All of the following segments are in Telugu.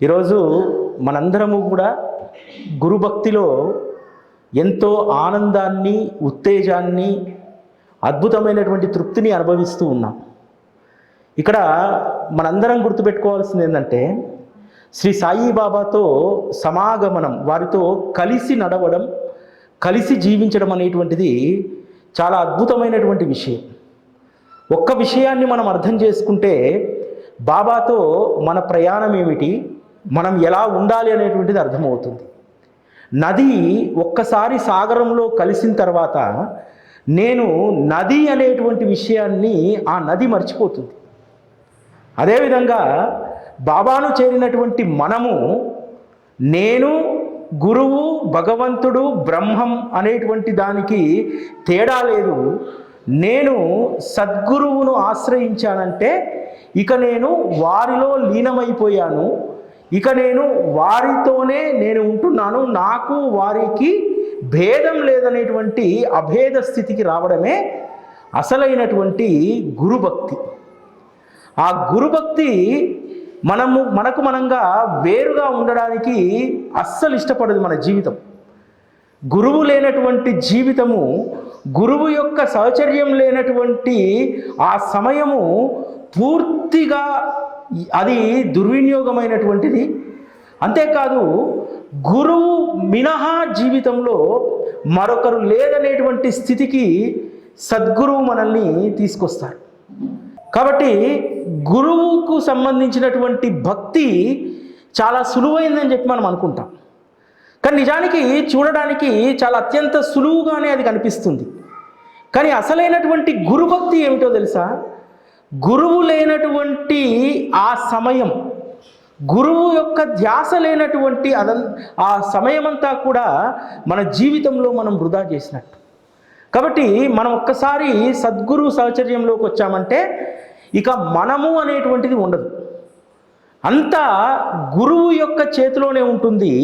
ఈరోజు మనందరము కూడా గురుభక్తిలో ఎంతో ఆనందాన్ని, ఉత్తేజాన్ని, అద్భుతమైనటువంటి తృప్తిని అనుభవిస్తూ ఉన్నాం. ఇక్కడ మనందరం గుర్తుపెట్టుకోవాల్సింది ఏంటంటే, శ్రీ సాయిబాబాతో సమాగమనం, వారితో కలిసి నడవడం, కలిసి జీవించడం అనేటువంటిది చాలా అద్భుతమైనటువంటి విషయం. ఒక్క విషయాన్ని మనం అర్థం చేసుకుంటే బాబాతో మన ప్రయాణం ఏమిటి, మనం ఎలా ఉండాలి అనేటువంటిది అర్థమవుతుంది. నది ఒక్కసారి సాగరంలో కలిసిన తర్వాత నేను నది అనేటువంటి విషయాన్ని ఆ నది మర్చిపోతుంది. అదేవిధంగా బాబాను చేరినటువంటి మనము నేను, గురువు, భగవంతుడు, బ్రహ్మం అనేటువంటి దానికి తేడా లేదు. నేను సద్గురువును ఆశ్రయించానంటే ఇక నేను వారిలో లీనమైపోయాను, ఇక నేను వారితోనే నేను ఉంటున్నాను, నాకు వారికి భేదం లేదనేటువంటి అభేద స్థితికి రావడమే అసలైనటువంటి గురుభక్తి. ఆ గురుభక్తి మనకు మనంగా వేరుగా ఉండడానికి అస్సలు ఇష్టపడదు మన జీవితం. గురువు లేనటువంటి జీవితము, గురువు యొక్క సహచర్యం లేనటువంటి ఆ సమయము పూర్తిగా అది దుర్వినియోగమైనటువంటిది. అంతేకాదు, గురువు మినహా జీవితంలో మరొకరు లేదనేటువంటి స్థితికి సద్గురువు మనల్ని తీసుకొస్తారు. కాబట్టి గురువుకు సంబంధించినటువంటి భక్తి చాలా సులువైందని చెప్పి మనం అనుకుంటాం. కానీ నిజానికి చూడడానికి చాలా అత్యంత సులువుగానే అది కనిపిస్తుంది. కానీ అసలైనటువంటి గురుభక్తి ఏమిటో తెలుసా? గురువు లేనటువంటి ఆ సమయం, గురువు యొక్క ధ్యాస లేనటువంటి ఆ సమయమంతా కూడా మన జీవితంలో మనం వృధా చేసినట్టు. కాబట్టి మనం ఒక్కసారి సద్గురు సహచర్యంలోకి వచ్చామంటే ఇక మనము అనేటువంటిది ఉండదు. అంతా గురువు యొక్క చేతిలోనే ఉంటుంది.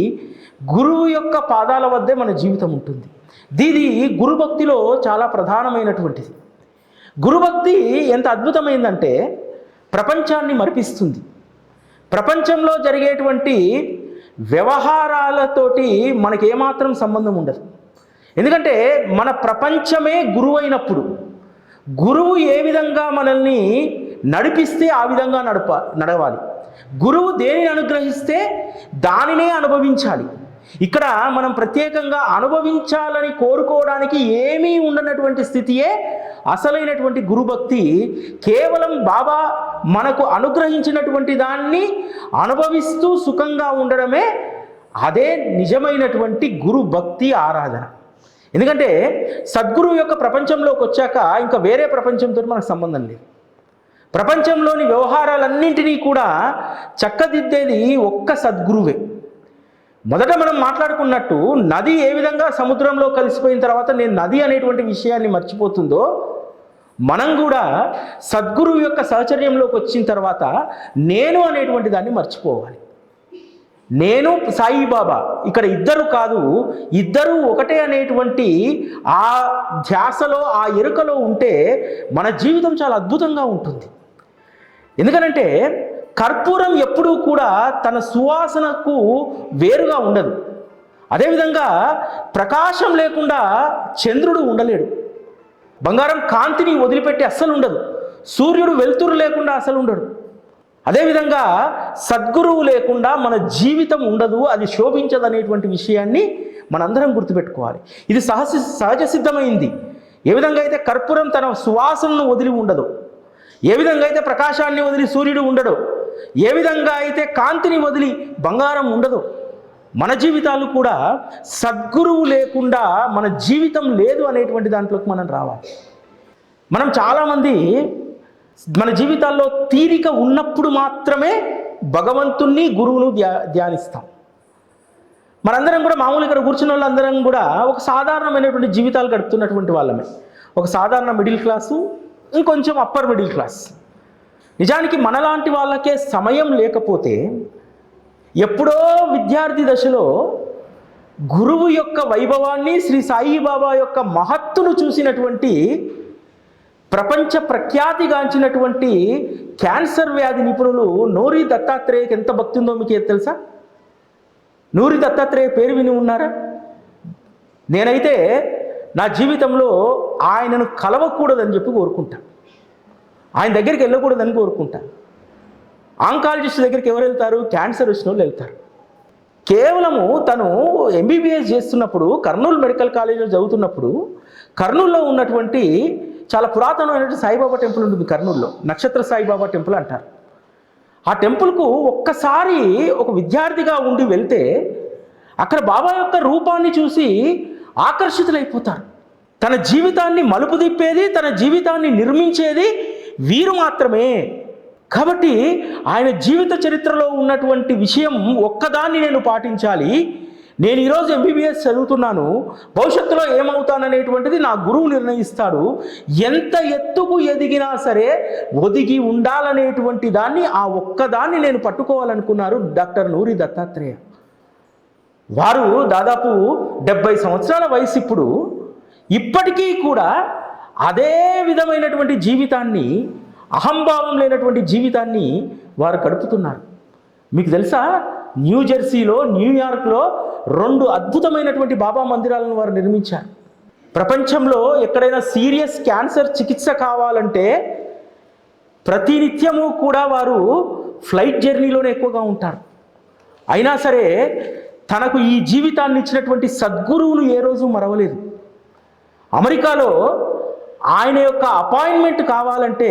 గురువు యొక్క పాదాల వద్దే మన జీవితం ఉంటుంది. దీది గురుభక్తిలో చాలా ప్రధానమైనటువంటిది. గురుభక్తి ఎంత అద్భుతమైందంటే ప్రపంచాన్ని మరిపిస్తుంది. ప్రపంచంలో జరిగేటువంటి వ్యవహారాలతోటి మనకి ఏమాత్రం సంబంధం ఉండదు. ఎందుకంటే మన ప్రపంచమే గురువు అయినప్పుడు, గురువు ఏ విధంగా మనల్ని నడిపిస్తే ఆ విధంగా నడవాలి. గురువు దేనిని అనుగ్రహిస్తే దానినే అనుభవించాలి. ఇక్కడ మనం ప్రత్యేకంగా అనుభవించాలని కోరుకోవడానికి ఏమీ ఉండనటువంటి స్థితియే అసలైనటువంటి గురుభక్తి. కేవలం బాబా మనకు అనుగ్రహించినటువంటి దాన్ని అనుభవిస్తూ సుఖంగా ఉండడమే అదే నిజమైనటువంటి గురుభక్తి ఆరాధన. ఎందుకంటే సద్గురువు యొక్క ప్రపంచంలోకి వచ్చాక ఇంకా వేరే ప్రపంచంతో మనకు సంబంధం లేదు. ప్రపంచంలోని వ్యవహారాలన్నింటినీ కూడా చక్కదిద్దేది ఒక్క సద్గురువే. మొదట మనం మాట్లాడుకున్నట్టు నది ఏ విధంగా సముద్రంలో కలిసిపోయిన తర్వాత నేను నది అనేటువంటి విషయాన్ని మర్చిపోతుందో, మనం కూడా సద్గురువు యొక్క సహచర్యంలోకి వచ్చిన తర్వాత నేను అనేటువంటి దాన్ని మర్చిపోవాలి. నేను సాయిబాబా, ఇక్కడ ఇద్దరు కాదు, ఇద్దరు ఒకటే అనేటువంటి ఆ ధ్యాసలో, ఆ ఎరుకలో ఉంటే మన జీవితం చాలా అద్భుతంగా ఉంటుంది. ఎందుకనంటే కర్పూరం ఎప్పుడూ కూడా తన సువాసనకు వేరుగా ఉండదు. అదేవిధంగా ప్రకాశం లేకుండా చంద్రుడు ఉండలేడు. బంగారం కాంతిని వదిలిపెట్టి అస్సలు ఉండదు. సూర్యుడు వెలుతురు లేకుండా అసలు ఉండడు. అదేవిధంగా సద్గురువు లేకుండా మన జీవితం ఉండదు, అది శోభించదు అనేటువంటి విషయాన్ని మనందరం గుర్తుపెట్టుకోవాలి. ఇది సహజ సిద్ధమైంది. ఏ విధంగా అయితే కర్పూరం తన సువాసనను వదిలి ఉండదు, ఏ విధంగా అయితే ప్రకాశాన్ని వదిలి సూర్యుడు ఉండడు, ఏ విధంగా అయితే కాంతిని వదిలి బంగారం ఉండదు, మన జీవితాలు కూడా సద్గురువు లేకుండా మన జీవితం లేదు అనేటువంటి దాంట్లోకి మనం రావాలి. మనం చాలామంది మన జీవితాల్లో తీరిక ఉన్నప్పుడు మాత్రమే భగవంతుణ్ణి, గురువును ధ్యానిస్తాం. మనందరం కూడా మామూలు ఇక్కడ కూర్చున్న వాళ్ళందరం కూడా ఒక సాధారణమైనటువంటి జీవితాలు గడుపుతున్నటువంటి వాళ్ళమే. ఒక సాధారణ మిడిల్ క్లాసు, ఇంకొంచెం అప్పర్ మిడిల్ క్లాస్. నిజానికి మనలాంటి వాళ్ళకే సమయం లేకపోతే ఎప్పుడో విద్యార్థి దశలో గురువు యొక్క వైభవాన్ని, శ్రీ సాయిబాబా యొక్క మహత్తును చూసినటువంటి ప్రపంచ ప్రఖ్యాతిగాంచినటువంటి క్యాన్సర్ వ్యాధి నిపుణులు నూరి దత్తాత్రేయకి ఎంత భక్తి ఉందో మీకు ఏది తెలుసా? నూరి దత్తాత్రేయ పేరు విని ఉన్నారా? నేనైతే నా జీవితంలో ఆయనను కలవకూడదని చెప్పి కోరుకుంటా, ఆయన దగ్గరికి వెళ్ళకూడదని కోరుకుంటా. ఆంకాలజిస్ట్ దగ్గరికి ఎవరు వెళ్తారు? క్యాన్సర్ వచ్చిన వాళ్ళు వెళ్తారు. కేవలము తను ఎంబీబీఎస్ చేస్తున్నప్పుడు కర్నూలు మెడికల్ కాలేజీలో చదువుతున్నప్పుడు కర్నూలులో ఉన్నటువంటి చాలా పురాతనమైనటువంటి సాయిబాబా టెంపుల్ ఉంటుంది కర్నూలులో, నక్షత్ర సాయిబాబా టెంపుల్ అంటారు. ఆ టెంపుల్కు ఒక్కసారి ఒక విద్యార్థిగా ఉండి వెళ్తే అక్కడ బాబా యొక్క రూపాన్ని చూసి ఆకర్షితులైపోతారు. తన జీవితాన్ని మలుపు తిప్పేది, తన జీవితాన్ని నిర్మించేది వీరు మాత్రమే. కాబట్టి ఆయన జీవిత చరిత్రలో ఉన్నటువంటి విషయం ఒక్కదాన్ని నేను పాటించాలి. నేను ఈరోజు ఎంబీబీఎస్ చదువుతున్నాను, భవిష్యత్తులో ఏమవుతాననేటువంటిది నా గురువు నిర్ణయిస్తాడు. ఎంత ఎత్తుకు ఎదిగినా సరే ఒదిగి ఉండాలనేటువంటి దాన్ని, ఆ ఒక్కదాన్ని నేను పట్టుకోవాలనుకున్నారు డాక్టర్ నూరి దత్తాత్రేయ. వారు దాదాపు 70 సంవత్సరాల వయసు. ఇప్పటికీ కూడా అదే విధమైనటువంటి జీవితాన్ని, అహంభావం లేనటువంటి జీవితాన్ని వారు గడుపుతున్నారు. మీకు తెలుసా, న్యూజెర్సీలో, న్యూయార్క్లో 2 అద్భుతమైనటువంటి బాబా మందిరాలను వారు నిర్మించారు. ప్రపంచంలో ఎక్కడైనా సీరియస్ క్యాన్సర్ చికిత్స కావాలంటే ప్రతినిత్యము కూడా వారు ఫ్లైట్ జర్నీలోనే ఎక్కువగా ఉంటారు. అయినా సరే తనకు ఈ జీవితాన్ని ఇచ్చినటువంటి సద్గురువును ఏ రోజు మరవలేదు. అమెరికాలో ఆయన యొక్క అపాయింట్మెంట్ కావాలంటే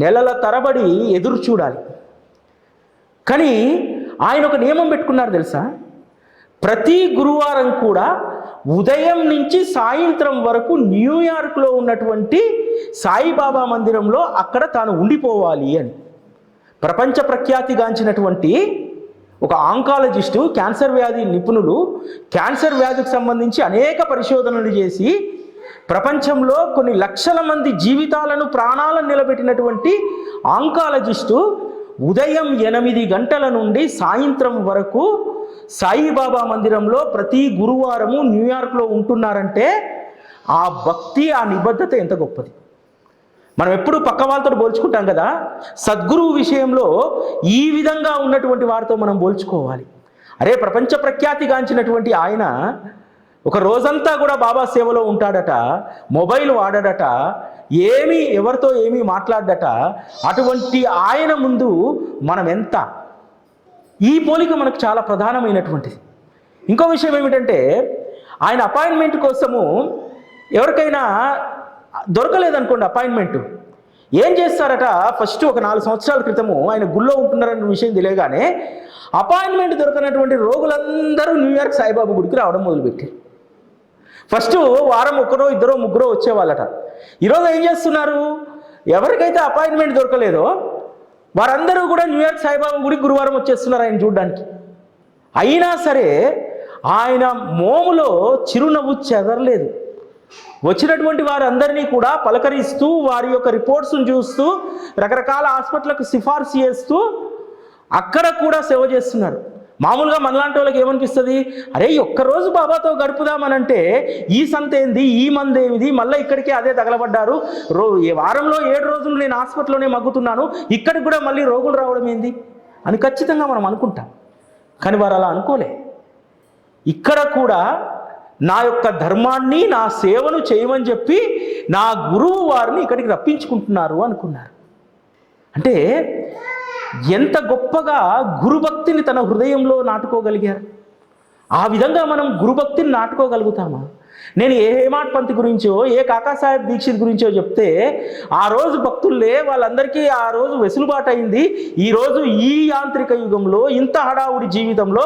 నెలల తరబడి ఎదురు చూడాలి. కానీ ఆయన ఒక నియమం పెట్టుకున్నారు తెలుసా? ప్రతి గురువారం కూడా ఉదయం నుంచి సాయంత్రం వరకు న్యూయార్క్లో ఉన్నటువంటి సాయిబాబా మందిరంలో అక్కడ తాను ఉండిపోవాలి అని. ప్రపంచ ప్రఖ్యాతిగాంచినటువంటి ఒక ఆంకాలజిస్టు, క్యాన్సర్ వ్యాధి నిపుణులు, క్యాన్సర్ వ్యాధికి సంబంధించి అనేక పరిశోధనలు చేసి ప్రపంచంలో కొన్ని లక్షల మంది జీవితాలను, ప్రాణాలను నిలబెట్టినటువంటి ఆంకాలజిస్టు ఉదయం 8 గంటల నుండి సాయంత్రం వరకు సాయిబాబా మందిరంలో ప్రతి గురువారము న్యూయార్క్లో ఉంటున్నారంటే ఆ భక్తి, ఆ నిబద్ధత ఎంత గొప్పది. మనం ఎప్పుడు పక్క వాళ్ళతో పోల్చుకుంటాం కదా, సద్గురువు విషయంలో ఈ విధంగా ఉన్నటువంటి వారితో మనం పోల్చుకోవాలి. అరే, ప్రపంచ ప్రఖ్యాతిగాంచినటువంటి ఆయన ఒక రోజంతా కూడా బాబా సేవలో ఉంటాడట, మొబైల్ వాడడట, ఎవరితో ఏమీ మాట్లాడట. అటువంటి ఆయన ముందు మనం ఎంత? ఈ పోలిక మనకు చాలా ప్రధానమైనటువంటిది. ఇంకో విషయం ఏమిటంటే, ఆయన అపాయింట్మెంట్ కోసము ఎవరికైనా దొరకలేదనుకోండి అపాయింట్మెంట్, ఏం చేస్తారట? ఫస్ట్ ఒక 4 సంవత్సరాల క్రితము ఆయన గుళ్ళో ఉంటున్నారన్న విషయం తెలియగానే అపాయింట్మెంట్ దొరకనటువంటి రోగులందరూ న్యూయార్క్ సాయిబాబా గుడికి రావడం మొదలుపెట్టారు. ఫస్ట్ వారం 1, 2, 3 వచ్చేవాళ్ళట. ఈరోజు ఏం చేస్తున్నారు? ఎవరికైతే అపాయింట్మెంట్ దొరకలేదో వారందరూ కూడా న్యూయార్క్ సాయిబాబా గుడికి గురువారం వచ్చేస్తున్నారు ఆయన చూడడానికి. అయినా సరే ఆయన మోములో చిరునవ్వు చెదరలేదు. వచ్చినటువంటి వారందరినీ కూడా పలకరిస్తూ, వారి యొక్క రిపోర్ట్స్ను చూస్తూ, రకరకాల హాస్పిటల్లకు సిఫార్సు చేస్తూ అక్కడ కూడా సేవ చేస్తున్నారు. మామూలుగా మనలాంటి వాళ్ళకి ఏమనిపిస్తుంది? అరే, ఒక్కరోజు బాబాతో గడుపుదామనంటే ఈ సంత ఏంది, ఈ మంది ఏమిది, మళ్ళీ ఇక్కడికే అదే తగలబడ్డారు. వారంలో 7 రోజులు నేను హాస్పిటల్లోనే మగ్గుతున్నాను, ఇక్కడికి కూడా మళ్ళీ రోగులు రావడం ఏంది అని ఖచ్చితంగా మనం అనుకుంటాం. కానీ వారు అలా అనుకోలే. ఇక్కడ కూడా నా యొక్క ధర్మాన్ని, నా సేవను చేయమని చెప్పి నా గురువు వారిని ఇక్కడికి రప్పించుకుంటున్నారు అనుకున్నారు. అంటే ఎంత గొప్పగా గురుభక్తిని తన హృదయంలో నాటుకోగలిగారు. ఆ విధంగా మనం గురుభక్తిని నాటుకోగలుగుతామా? నేను ఏ హేమాడ్ పంత్ గురించో, ఏ కాకాసాహెబ్ దీక్షిత్ గురించో చెప్తే ఆ రోజు భక్తుల్లే వాళ్ళందరికీ ఆ రోజు వెసులుబాటు అయింది. ఈరోజు ఈ యాంత్రిక యుగంలో, ఇంత హడావుడి జీవితంలో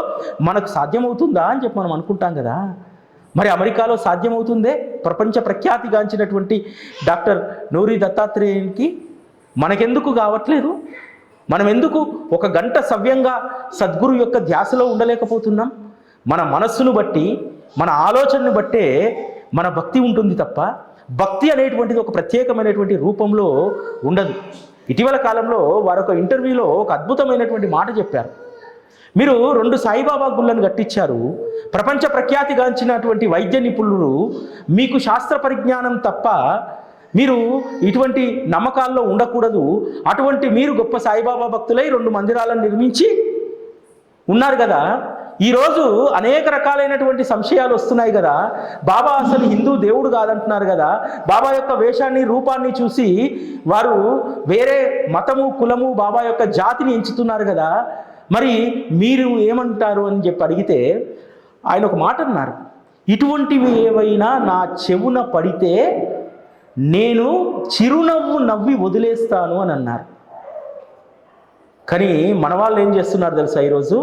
మనకు సాధ్యమవుతుందా అని చెప్పి మనం అనుకుంటాం కదా. మరి అమెరికాలో సాధ్యమవుతుందే? ప్రపంచ ప్రఖ్యాతిగాంచినటువంటి డాక్టర్ నూరి దత్తాత్రేయునికి మనకెందుకు కావట్లేదు? మనం ఎందుకు 1 గంట సవ్యంగా సద్గురు యొక్క ధ్యాసలో ఉండలేకపోతున్నాం? మన మనస్సును బట్టి, మన ఆలోచనను బట్టే మన భక్తి ఉంటుంది తప్ప భక్తి అనేటువంటిది ఒక ప్రత్యేకమైనటువంటి రూపంలో ఉండదు. ఇటీవల కాలంలో వారొక ఇంటర్వ్యూలో ఒక అద్భుతమైనటువంటి మాట చెప్పారు. మీరు 2 సాయిబాబా గుళ్ళను కట్టించారు, ప్రపంచ ప్రఖ్యాతిగాంచినటువంటి వైద్య నిపుణులు, మీకు శాస్త్ర పరిజ్ఞానం తప్ప మీరు ఇటువంటి నమ్మకాల్లో ఉండకూడదు. అటువంటి మీరు గొప్ప సాయిబాబా భక్తులై 2 మందిరాలను నిర్మించి ఉన్నారు కదా. ఈరోజు అనేక రకాలైనటువంటి సంశయాలు వస్తున్నాయి కదా. బాబా అసలు హిందూ దేవుడు కాదంటున్నారు కదా. బాబా యొక్క వేషాన్ని రూపాన్ని చూసి వారు వేరే మతము కులము బాబా యొక్క జాతిని ఎంచుతున్నారు కదా. మరి మీరు ఏమంటారు అని చెప్పి అడిగితే ఆయన ఒక మాట అన్నారు, ఇటువంటివి ఏవైనా నా చెవున పడితే నేను చిరునవ్వు నవ్వి వదిలేస్తాను అని అన్నారు. కానీ మన వాళ్ళు ఏం చేస్తున్నారు తెలుసా, ఈరోజు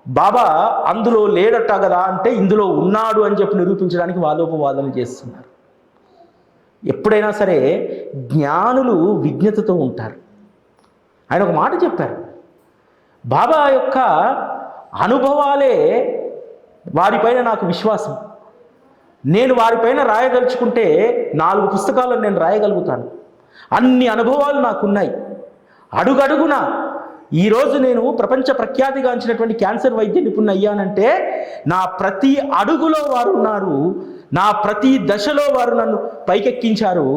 బాబా అందులో లేడట కదా అంటే ఇందులో ఉన్నాడు అని చెప్పి నిరూపించడానికి వాదోపవాదనలు చేస్తున్నారు. ఎప్పుడైనా సరే జ్ఞానులు విజ్ఞతతో ఉంటారు. ఆయన ఒక మాట చెప్పారు, బాబా యొక్క అనుభవాలే వారిపైన నాకు విశ్వాసం. నేను వారిపైన రాయదలుచుకుంటే 4 పుస్తకాలను నేను రాయగలుగుతాను. అన్ని అనుభవాలు నాకున్నాయి. అడుగడుగున ఈరోజు నేను ప్రపంచ ప్రఖ్యాతిగాంచినటువంటి క్యాన్సర్ వైద్య నిపుణుని అయ్యానంటే నా ప్రతి అడుగులో వారు ఉన్నారు, నా ప్రతి దశలో వారు నన్ను పైకెక్కించారు.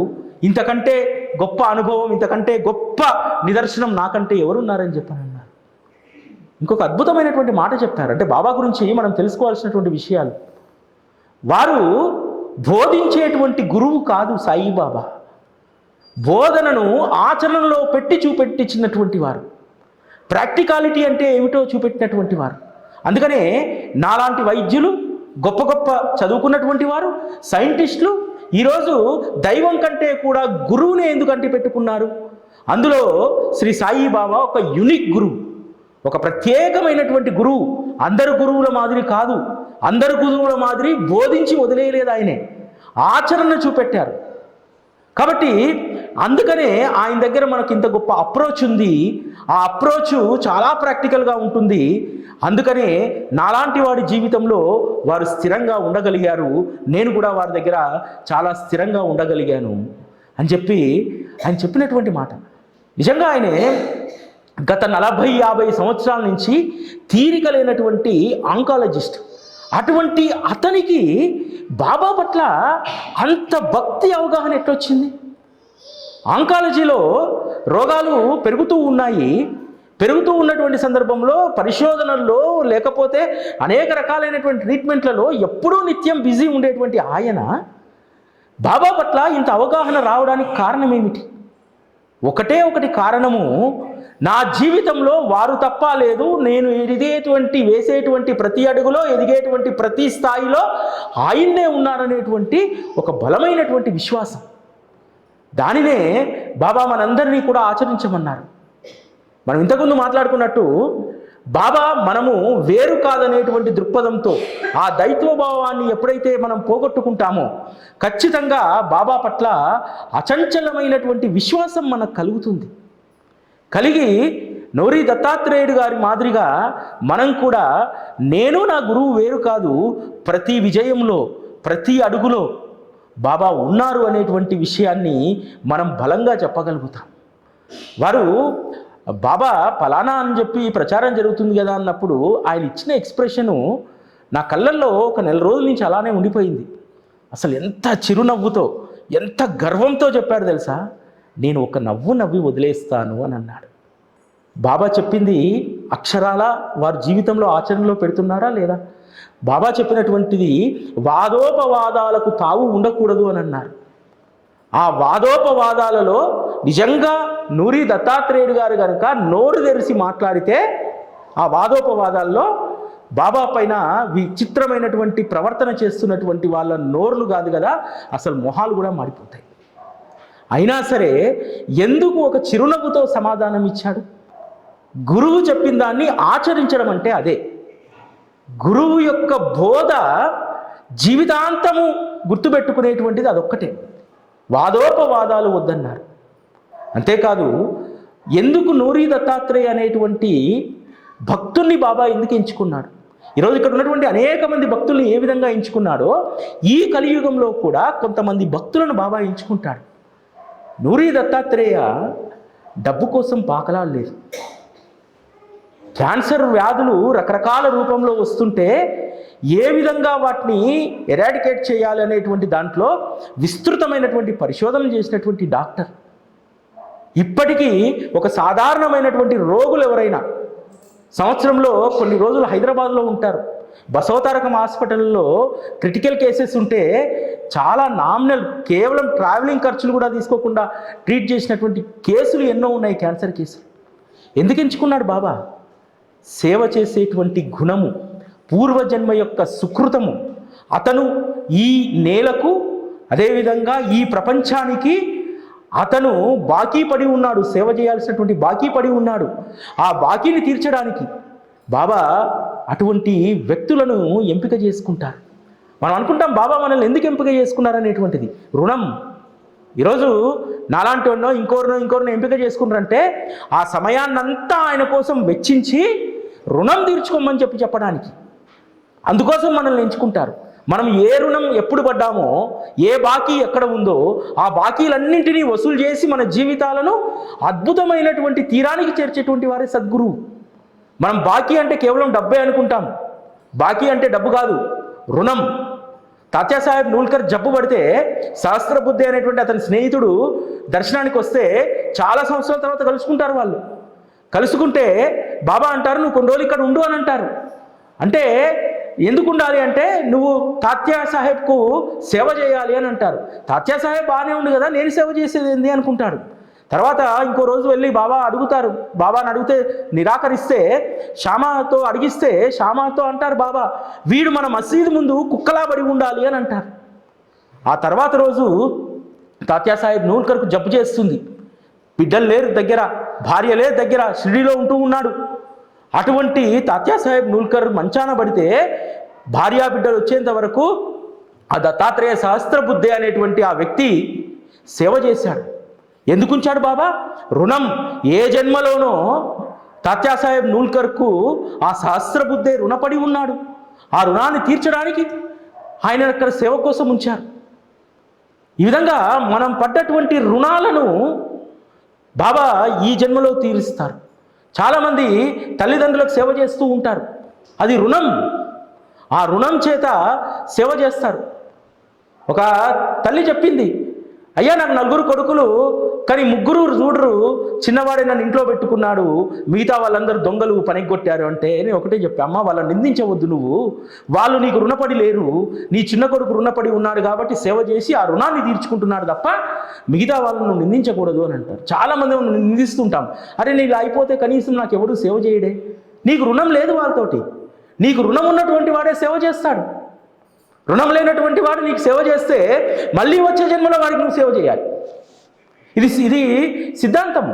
ఇంతకంటే గొప్ప అనుభవం, ఇంతకంటే గొప్ప నిదర్శనం నాకంటే ఎవరున్నారని చెప్పాను. ఇంకొక అద్భుతమైనటువంటి మాట చెప్పారు. అంటే బాబా గురించి మనం తెలుసుకోవాల్సినటువంటి విషయాలు, వారు బోధించేటువంటి గురువు కాదు సాయిబాబా, బోధనను ఆచరణలో పెట్టి చూపెట్టించినటువంటి వారు, ప్రాక్టికాలిటీ అంటే ఏమిటో చూపెట్టినటువంటి వారు. అందుకనే నాలాంటి వైద్యులు, గొప్ప గొప్ప చదువుకున్నటువంటి వారు, సైంటిస్టులు ఈరోజు దైవం కంటే కూడా గురువునే ఎందుకు అంటి పెట్టుకున్నారు? అందులో శ్రీ సాయిబాబా ఒక యునిక్ గురువు, ఒక ప్రత్యేకమైనటువంటి గురువు. అందరు గురువుల మాదిరి కాదు, అందరు గురువుల మాదిరి బోధించి వదిలేయలేదు, ఆయనే ఆచరణ చూపెట్టారు. కాబట్టి అందుకనే ఆయన దగ్గర మనకు ఇంత గొప్ప అప్రోచ్ ఉంది. ఆ అప్రోచ్ చాలా ప్రాక్టికల్గా ఉంటుంది. అందుకనే నాలాంటి వాడి జీవితంలో వారు స్థిరంగా ఉండగలిగారు. నేను కూడా వారి దగ్గర చాలా స్థిరంగా ఉండగలిగాను అని చెప్పి ఆయన చెప్పినటువంటి మాట. నిజంగా ఆయనే గత 40-50 సంవత్సరాల నుంచి తీరిక లేనటువంటి ఆంకాలజిస్ట్. అటువంటి అతనికి బాబా పట్ల అంత భక్తి అవగాహన ఎట్లొచ్చింది? ఆంకాలజీలో రోగాలు పెరుగుతూ ఉన్నాయి. పెరుగుతూ ఉన్నటువంటి సందర్భంలో పరిశోధనల్లో లేకపోతే అనేక రకాలైనటువంటి ట్రీట్మెంట్లలో ఎప్పుడూ నిత్యం బిజీ ఉండేటువంటి ఆయన బాబా పట్ల ఇంత అవగాహన రావడానికి కారణం ఏమిటి? ఒకటే ఒకటి కారణము, నా జీవితంలో వారు తప్ప లేదు. నేను వేసేటువంటి ప్రతి అడుగులో, ఎదిగేటువంటి ప్రతి స్థాయిలో ఆయన్నే ఉన్నారనేటువంటి ఒక బలమైనటువంటి విశ్వాసం. దానినే బాబా మనందరినీ కూడా ఆచరించమన్నారు. మనం ఇంతకుముందు మాట్లాడుకున్నట్టు బాబా మనము వేరు కాదనేటువంటి దృక్పథంతో ఆ దైత్వభావాన్ని ఎప్పుడైతే మనం పోగొట్టుకుంటామో ఖచ్చితంగా బాబా పట్ల అచంచలమైనటువంటి విశ్వాసం మనకు కలుగుతుంది. కలిగి నోరి దత్తాత్రేయుడు గారి మాదిరిగా మనం కూడా నేను నా గురువు వేరు కాదు, ప్రతి విజయంలో ప్రతి అడుగులో బాబా ఉన్నారు అనేటువంటి విషయాన్ని మనం బలంగా చెప్పగలుగుతాం. వారు బాబా ఫలానా అని చెప్పి ప్రచారం జరుగుతుంది కదా అన్నప్పుడు ఆయన ఇచ్చిన ఎక్స్ప్రెషను నా కళ్ళల్లో ఒక 1 రోజుల నుంచి అలానే ఉండిపోయింది. అసలు ఎంత చిరునవ్వుతో, ఎంత గర్వంతో చెప్పాడు తెలుసా? నేను ఒక నవ్వు నవ్వి వదిలేస్తాను అని అన్నాడు. బాబా చెప్పింది అక్షరాల వారి జీవితంలో ఆచరణలో పెడుతున్నారా లేదా? బాబా చెప్పినటువంటిది వాదోపవాదాలకు తావు ఉండకూడదు అని అన్నారు. ఆ వాదోపవాదాలలో నిజంగా నూరి దత్తాత్రేయుడు గారు కనుక నోరు తెరిచి మాట్లాడితే ఆ వాదోపవాదాల్లో బాబా పైన విచిత్రమైనటువంటి ప్రవర్తన చేస్తున్నటువంటి వాళ్ళ నోర్లు కాదు కదా, అసలు మొహాలు కూడా మాడిపోతాయి. అయినా సరే ఎందుకు ఒక చిరునవ్వుతో సమాధానం ఇచ్చాడు? గురువు చెప్పిన దాన్ని ఆచరించడం అంటే అదే. గురువు యొక్క బోధ జీవితాంతము గుర్తుపెట్టుకునేటువంటిది అదొక్కటే. వాదోపవాదాలు వద్దన్నారు. అంతేకాదు, ఎందుకు నూరి దత్తాత్రేయ అనేటువంటి భక్తుల్ని బాబా ఎందుకు ఎంచుకున్నాడు? ఈరోజు ఇక్కడ ఉన్నటువంటి అనేక మంది భక్తుల్ని ఏ విధంగా ఎంచుకున్నాడో ఈ కలియుగంలో కూడా కొంతమంది భక్తులను బాబా ఎంచుకుంటాడు. నూరి దత్తాత్రేయ డబ్బు కోసం పాకలాడలేదు. క్యాన్సర్ వ్యాధులు రకరకాల రూపంలో వస్తుంటే ఏ విధంగా వాటిని ఎరాడికేట్ చేయాలి అనేటువంటి దాంట్లో విస్తృతమైనటువంటి పరిశోధనలు చేసినటువంటి డాక్టర్. ఇప్పటికీ ఒక సాధారణమైనటువంటి రోగులు ఎవరైనా సంవత్సరంలో కొన్ని రోజులు హైదరాబాద్లో ఉంటారు. బసవతారకం హాస్పిటల్లో క్రిటికల్ కేసెస్ ఉంటే చాలా నామినల్, కేవలం ట్రావెలింగ్ ఖర్చులు కూడా తీసుకోకుండా ట్రీట్ చేసినటువంటి కేసులు ఎన్నో ఉన్నాయి, క్యాన్సర్ కేసులు. ఎందుకు ఎంచుకున్నాడు బాబా? సేవ చేసేటువంటి గుణము, పూర్వజన్మ యొక్క సుకృతము. అతను ఈ నేలకు, అదేవిధంగా ఈ ప్రపంచానికి అతను బాకీ పడి ఉన్నాడు, సేవ చేయాల్సినటువంటి బాకీ పడి ఉన్నాడు. ఆ బాకీని తీర్చడానికి బాబా అటువంటి వ్యక్తులను ఎంపిక చేసుకుంటారు. మనం అనుకుంటాం బాబా మనల్ని ఎందుకు ఎంపిక చేసుకున్నారనేటువంటిది. రుణం. ఈరోజు నాలాంటి వాడినో ఇంకోరినో ఎంపిక చేసుకున్నారంటే ఆ సమయాన్నంతా ఆయన కోసం వెచ్చించి రుణం తీర్చుకోమని చెప్పడానికి. అందుకోసం మనల్ని ఎంచుకుంటారు. మనం ఏ రుణం ఎప్పుడు పడ్డామో, ఏ బాకీ ఎక్కడ ఉందో ఆ బాకీలన్నింటినీ వసూలు చేసి మన జీవితాలను అద్భుతమైనటువంటి తీరానికి చేర్చేటువంటి వారే సద్గురువు. మనం బాకీ అంటే కేవలం డబ్బే అనుకుంటాం. బాకీ అంటే డబ్బు కాదు, రుణం. తాత్యాసాహెబ్ నూల్కర్ జబ్బు పడితే సహస్రబుద్ధి అనేటువంటి అతని స్నేహితుడు దర్శనానికి వస్తే చాలా సంవత్సరాల తర్వాత కలుసుకుంటారు. వాళ్ళు కలుసుకుంటే బాబా అంటారు, నువ్వు కొన్ని రోజులు ఇక్కడ ఉండు అని అంటారు. అంటే ఎందుకు ఉండాలి అంటే, నువ్వు తాత్యాసాహెబ్కు సేవ చేయాలి అని అంటారు. తాత్యాసాహెబ్ బాగానే ఉంది కదా, నేను సేవ చేసేది ఏంది అనుకుంటాడు. తర్వాత ఇంకో రోజు వెళ్ళి బాబా అడుగుతారు. బాబాని అడిగితే నిరాకరిస్తే శ్యామాతో అడిగిస్తే శ్యామాతో అంటారు బాబా, వీడు మన మసీదు ముందు కుక్కలా పడి ఉండాలి అని అంటారు. ఆ తర్వాత రోజు తాత్యాసాహెబ్ నూల్కర్కు జబ్బు చేస్తుంది. బిడ్డలు లేరు దగ్గర, భార్య లేదు దగ్గర, షిరిడీలో ఉంటూ ఉన్నాడు. అటువంటి తాత్యాసాహెబ్ నూల్కర్ మంచాన పడితే భార్యా బిడ్డలు వచ్చేంత వరకు ఆ దత్తాత్రేయ సహస్రబుద్ధి అనేటువంటి ఆ వ్యక్తి సేవ చేశాడు. ఎందుకు ఉంచాడు బాబా? రుణం. ఏ జన్మలోనో తాత్యాసాహెబ్ నూల్కర్కు ఆ సహస్రబుద్ధే రుణపడి ఉన్నాడు. ఆ రుణాన్ని తీర్చడానికి ఆయన అక్కడ సేవ కోసం ఉంచారు. ఈ విధంగా మనం పడ్డటువంటి రుణాలను బాబా ఈ జన్మలో తీరుస్తారు. చాలామంది తల్లిదండ్రులకు సేవ చేస్తూ ఉంటారు, అది రుణం. ఆ రుణం చేత సేవ చేస్తారు. ఒక తల్లి చెప్పింది, అయ్యా నాకు 4 కొడుకులు, కానీ 3 చూడరు, చిన్నవాడే నన్ను ఇంట్లో పెట్టుకున్నాడు, మిగతా వాళ్ళందరూ దొంగలు పనికి కొట్టారు అంటే నేను ఒకటే చెప్పా, అమ్మ వాళ్ళని నిందించవద్దు నువ్వు, వాళ్ళు నీకు రుణపడి లేరు, నీ చిన్న కొడుకు రుణపడి ఉన్నాడు కాబట్టి సేవ చేసి ఆ రుణాన్ని తీర్చుకుంటున్నాడు తప్ప మిగతా వాళ్ళని నువ్వు నిందించకూడదు అని అంటారు. చాలామంది నిందిస్తుంటాం, అరే నీకు అయిపోతే కనీసం నాకు ఎవడు సేవ చేయడే. నీకు రుణం లేదు వాళ్ళతోటి, నీకు రుణం ఉన్నటువంటి వాడే సేవ చేస్తాడు. రుణం లేనటువంటి వాడు నీకు సేవ చేస్తే మళ్ళీ వచ్చే జన్మలో వాడికి నువ్వు సేవ చేయాలి. ఇది సిద్ధాంతం,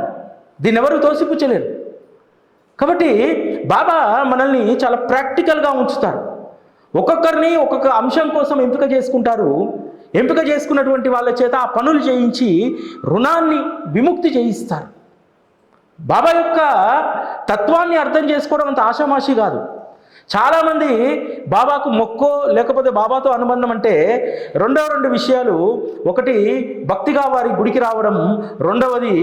దీన్ని ఎవరు తోసిపుచ్చలేరు. కాబట్టి బాబా మనల్ని చాలా ప్రాక్టికల్గా ఉంచుతారు. ఒక్కొక్కరిని ఒక్కొక్క అంశం కోసం ఎంపిక చేసుకుంటారు. ఎంపిక చేసుకున్నటువంటి వాళ్ళ చేత ఆ పనులు చేయించి రుణాన్ని విముక్తి చేయిస్తారు. బాబా యొక్క తత్వాన్ని అర్థం చేసుకోవడం అంత ఆషామాషి కాదు. చాలామంది బాబాకు మొక్కో లేకపోతే బాబాతో అనుబంధం అంటే 2 విషయాలు. ఒకటి భక్తిగా వారి గుడికి రావడం, రెండవది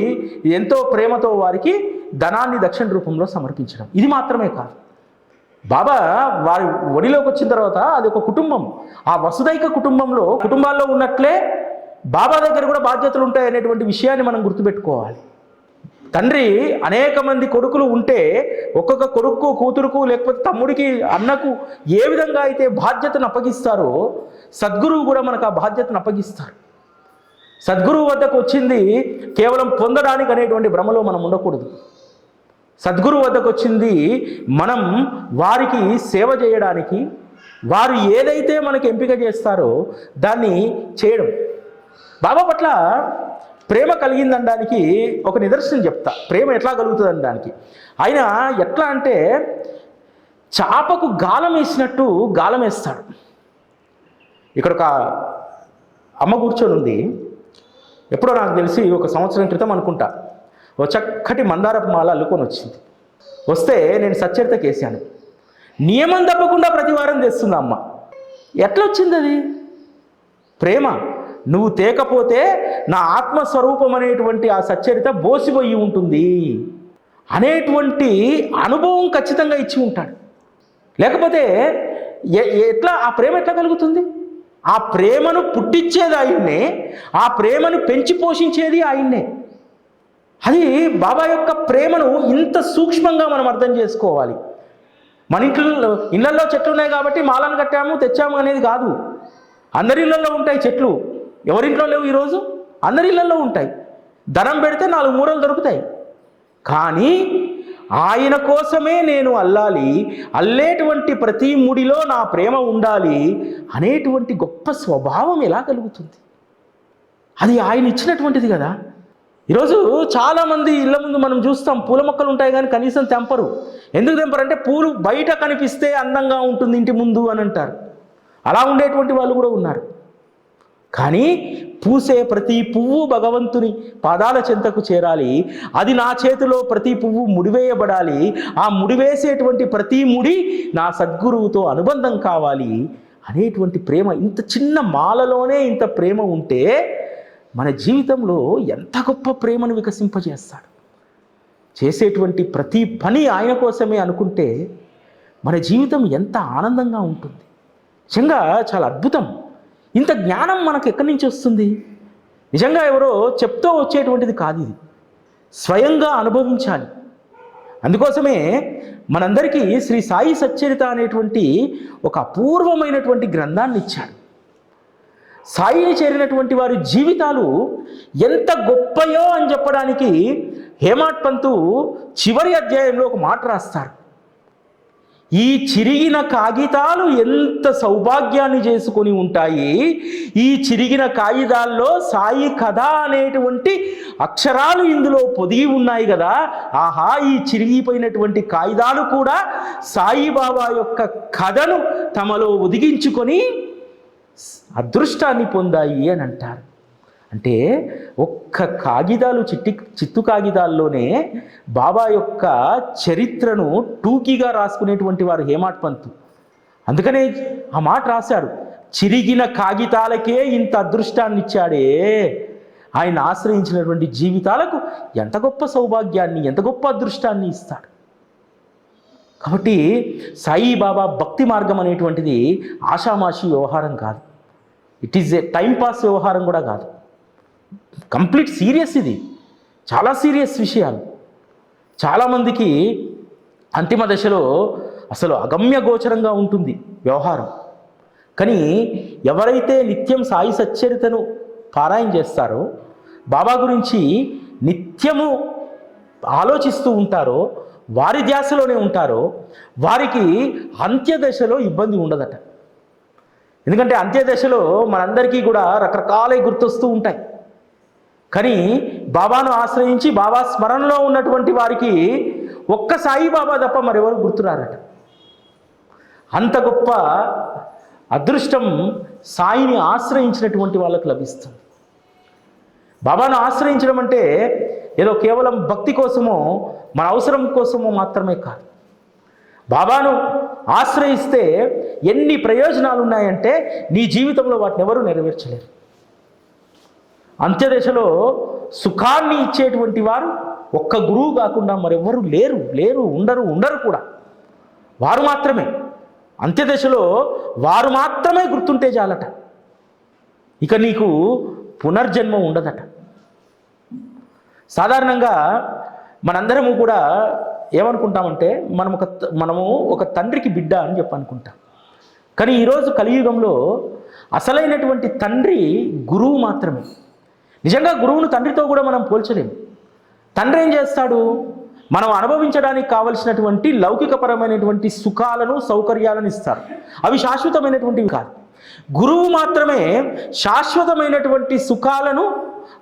ఎంతో ప్రేమతో వారికి ధనాన్ని దక్షిణ రూపంలో సమర్పించడం. ఇది మాత్రమే కాదు, బాబా వారి ఒడిలోకి వచ్చిన తర్వాత అది ఒక కుటుంబం. ఆ వసుదైక కుటుంబాల్లో ఉన్నట్లే బాబా దగ్గర కూడా బాధ్యతలు ఉంటాయి అనేటువంటి విషయాన్ని మనం గుర్తుపెట్టుకోవాలి. తండ్రి అనేక మంది కొడుకులు ఉంటే ఒక్కొక్క కొడుకు, కూతురుకు, లేకపోతే తమ్ముడికి, అన్నకు ఏ విధంగా అయితే బాధ్యతను అప్పగిస్తారో సద్గురువు కూడా మనకు ఆ బాధ్యతను అప్పగిస్తారు. సద్గురువు వద్దకు వచ్చింది కేవలం పొందడానికి అనేటువంటి భ్రమలో మనం ఉండకూడదు. సద్గురువు వద్దకు వచ్చింది మనం వారికి సేవ చేయడానికి, వారు ఏదైతే మనకి ఎంపిక చేస్తారో దాన్ని చేయడం. బాబా పట్ల ప్రేమ కలిగిందనడానికి ఒక నిదర్శనం చెప్తా. ప్రేమ ఎట్లా కలుగుతుంది అనడానికి. ఆయన ఎట్లా అంటే చాపకు గాలం వేసినట్టు గాలం వేస్తాడు. ఇక్కడ ఒక అమ్మ కూర్చొని ఉంది. ఎప్పుడో నాకు తెలిసి 1 సంవత్సరం క్రితం అనుకుంటా, ఓ చక్కటి మందారపు మాల అల్లుకొని వచ్చింది. వస్తే నేను సచ్చరితకి వేసాను. నియమం తప్పకుండా ప్రతి వారం తెస్తుంది అమ్మ. ఎట్లా వచ్చింది అది? ప్రేమ. నువ్వు తేకపోతే నా ఆత్మస్వరూపం అనేటువంటి ఆ సచ్చరిత బోసిపోయి ఉంటుంది అనేటువంటి అనుభవం ఖచ్చితంగా ఇచ్చి ఉంటాడు. లేకపోతే ఎట్లా ఆ ప్రేమ ఎట్లా కలుగుతుంది? ఆ ప్రేమను పుట్టించేది ఆయన్నే, ఆ ప్రేమను పెంచి పోషించేది ఆయన్నే. అది బాబా యొక్క ప్రేమను ఇంత సూక్ష్మంగా మనం అర్థం చేసుకోవాలి. మన ఇళ్ళల్లో చెట్లు ఉన్నాయి కాబట్టి మాలను కట్టాము తెచ్చాము అనేది కాదు. అందరి ఇళ్ళల్లో ఉంటాయి చెట్లు. ఎవరింట్లో లేవు ఈరోజు? అందరి ఇళ్ళల్లో ఉంటాయి. ధనం పెడితే 4 మూరలు దొరుకుతాయి. కానీ ఆయన కోసమే నేను అల్లాలి, అల్లేటువంటి ప్రతి ముడిలో నా ప్రేమ ఉండాలి అనేటువంటి గొప్ప స్వభావం ఎలా కలుగుతుంది? అది ఆయన ఇచ్చినటువంటిది కదా. ఈరోజు చాలామంది ఇళ్ళ ముందు మనం చూస్తాం, పూల మొక్కలు ఉంటాయి కానీ కనీసం తెంపరు. ఎందుకు తెంపరంటే పూలు బయట కనిపిస్తే అందంగా ఉంటుంది ఇంటి ముందు అని అంటారు. అలా ఉండేటువంటి వాళ్ళు కూడా ఉన్నారు. కానీ పూసే ప్రతి పువ్వు భగవంతుని పాదాల చెంతకు చేరాలి. అది నా చేతిలో ప్రతి పువ్వు ముడివేయబడాలి. ఆ ముడివేసేటువంటి ప్రతి ముడి నా సద్గురువుతో అనుబంధం కావాలి అనేటువంటి ప్రేమ, ఇంత చిన్న మాలలోనే ఇంత ప్రేమ ఉంటే మన జీవితంలో ఎంత గొప్ప ప్రేమను వికసింపజేస్తాడు. చేసేటువంటి ప్రతి పని ఆయన కోసమే అనుకుంటే మన జీవితం ఎంత ఆనందంగా ఉంటుంది. నిజంగా చాలా అద్భుతం. ఇంత జ్ఞానం మనకు ఎక్కడి నుంచి వస్తుంది? నిజంగా ఎవరో చెప్తూ వచ్చేటువంటిది కాదు, ఇది స్వయంగా అనుభవించాలి. అందుకోసమే మనందరికీ శ్రీ సాయి సచ్చరిత అనేటువంటి ఒక అపూర్వమైనటువంటి గ్రంథాన్ని ఇచ్చాడు. సాయిని చేరినటువంటి వారి జీవితాలు ఎంత గొప్పయో అని చెప్పడానికి హేమాడ్ పంతు చివరి అధ్యాయంలో ఒక మాట రాస్తారు. ఈ చిరిగిన కాగితాలు ఎంత సౌభాగ్యాన్ని చేసుకొని ఉంటాయి. ఈ చిరిగిన కాగితాల్లో సాయి కథ అనేటువంటి అక్షరాలు ఇందులో పొదిగి ఉన్నాయి కదా. ఆహా, ఈ చిరిగిపోయినటువంటి కాగితాలు కూడా సాయిబాబా యొక్క కథను తమలో ఒదిగించుకొని అదృష్టాన్ని పొందాయి అని అంటారు. అంటే ఒక్క కాగితాలు చిత్తు కాగితాల్లోనే బాబా యొక్క చరిత్రను టూకీగా రాసుకునేటువంటి వారు హేమాడ్ పంతు. అందుకనే ఆ మాట రాశాడు, చిరిగిన కాగితాలకే ఇంత అదృష్టాన్ని ఇచ్చాడే, ఆయన ఆశ్రయించినటువంటి జీవితాలకు ఎంత గొప్ప సౌభాగ్యాన్ని, ఎంత గొప్ప అదృష్టాన్ని ఇస్తాడు. కాబట్టి సాయిబాబా భక్తి మార్గం అనేటువంటిది ఆషామాషి వ్యవహారం కాదు. ఇట్ ఈజ్ ఏ టైంపాస్ వ్యవహారం కూడా కాదు. Complete serious. ఇది చాలా సీరియస్ విషయాలు. చాలామందికి అంతిమ దశలో అసలు అగమ్య గోచరంగా ఉంటుంది వ్యవహారం. కానీ ఎవరైతే నిత్యం సాయి సచ్చరితను పారాయణ చేస్తారో, బాబా గురించి నిత్యము ఆలోచిస్తూ ఉంటారో, వారి ధ్యాసలోనే ఉంటారో, వారికి అంత్యదశలో ఇబ్బంది ఉండదట. ఎందుకంటే అంత్యదశలో మనందరికీ కూడా రకరకాలే గుర్తొస్తూ ఉంటాయి. కానీ బాబాను ఆశ్రయించి బాబా స్మరణలో ఉన్నటువంటి వారికి ఒక్క సాయిబాబా తప్ప మరెవరు గుర్తురారట. అంత గొప్ప అదృష్టం సాయిని ఆశ్రయించినటువంటి వాళ్ళకు లభిస్తుంది. బాబాను ఆశ్రయించడం అంటే ఏదో కేవలం భక్తి కోసమో మన అవసరం కోసమో మాత్రమే కాదు. బాబాను ఆశ్రయిస్తే ఎన్ని ప్రయోజనాలు ఉన్నాయంటే నీ జీవితంలో వాటిని ఎవరూ నెరవేర్చలేరు. అంత్యదశలో సుఖాన్ని ఇచ్చేటువంటి వారు ఒక్క గురువు కాకుండా మరెవరు లేరు, ఉండరు కూడా. వారు మాత్రమే అంత్యదశలో వారు మాత్రమే గుర్తుంటే చాలట. ఇక నీకు పునర్జన్మ ఉండదట. సాధారణంగా మనందరము కూడా ఏమనుకుంటామంటే మనము ఒక తండ్రికి బిడ్డ అని చెప్పి అనుకుంటాం. కానీ ఈరోజు కలియుగంలో అసలైనటువంటి తండ్రి గురువు మాత్రమే. నిజంగా గురువును తండ్రితో కూడా మనం పోల్చలేము. తండ్రి ఏం చేస్తాడు? మనం అనుభవించడానికి కావలసినటువంటి లౌకికపరమైనటువంటి సుఖాలను, సౌకర్యాలను ఇస్తారు. అవి శాశ్వతమైనటువంటివి కాదు. గురువు మాత్రమే శాశ్వతమైనటువంటి సుఖాలను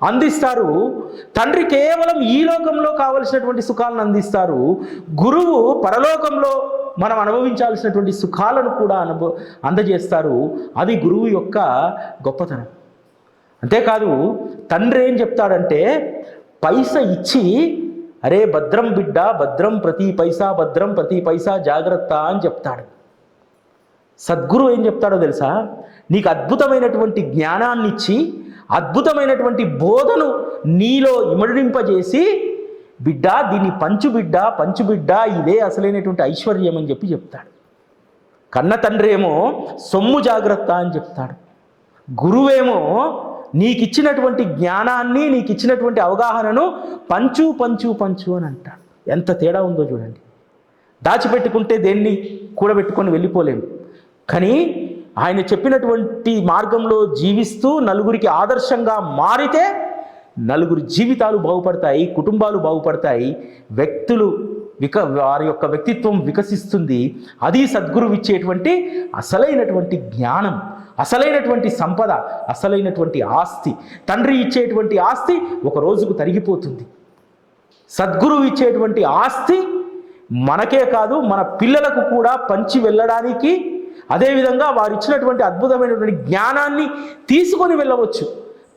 అందిస్తారు. తండ్రి కేవలం ఈ లోకంలో కావలసినటువంటి సుఖాలను అందిస్తారు. గురువు పరలోకంలో మనం అనుభవించాల్సినటువంటి సుఖాలను కూడా అందజేస్తారు. అది గురువు యొక్క గొప్పతనం. అంతేకాదు తండ్రి ఏం చెప్తాడంటే, పైస ఇచ్చి అరే భద్రం బిడ్డ, భద్రం ప్రతి పైసా, భద్రం ప్రతి పైసా జాగ్రత్త అని చెప్తాడు. సద్గురు ఏం చెప్తాడో తెలుసా? నీకు అద్భుతమైనటువంటి జ్ఞానాన్ని ఇచ్చి, అద్భుతమైనటువంటి బోధను నీలో ఇమడింపజేసి, బిడ్డ దీన్ని పంచు బిడ్డ, ఇదే అసలైనటువంటి ఐశ్వర్యం అని చెప్తాడు. కన్న తండ్రి ఏమో సొమ్ము జాగ్రత్త అని చెప్తాడు. గురువేమో నీకిచ్చినటువంటి జ్ఞానాన్ని, నీకిచ్చినటువంటి అవగాహనను పంచు పంచు పంచు అని అంటాడు. ఎంత తేడా ఉందో చూడండి. దాచిపెట్టుకుంటే దేన్ని కూడబెట్టుకొని వెళ్ళిపోలేము. కానీ ఆయన చెప్పినటువంటి మార్గంలో జీవిస్తూ నలుగురికి ఆదర్శంగా మారితే నలుగురి జీవితాలు బాగుపడతాయి, కుటుంబాలు బాగుపడతాయి, వ్యక్తులు వారి యొక్క వ్యక్తిత్వం వికసిస్తుంది. అది సద్గురువు ఇచ్చేటువంటి అసలైనటువంటి జ్ఞానం, అసలైనటువంటి సంపద, అసలైనటువంటి ఆస్తి. తండ్రి ఇచ్చేటువంటి ఆస్తి ఒక రోజుకు తరిగిపోతుంది. సద్గురువు ఇచ్చేటువంటి ఆస్తి మనకే కాదు, మన పిల్లలకు కూడా పంచి వెళ్ళడానికి, అదేవిధంగా వారు ఇచ్చినటువంటి అద్భుతమైనటువంటి జ్ఞానాన్ని తీసుకొని వెళ్ళవచ్చు.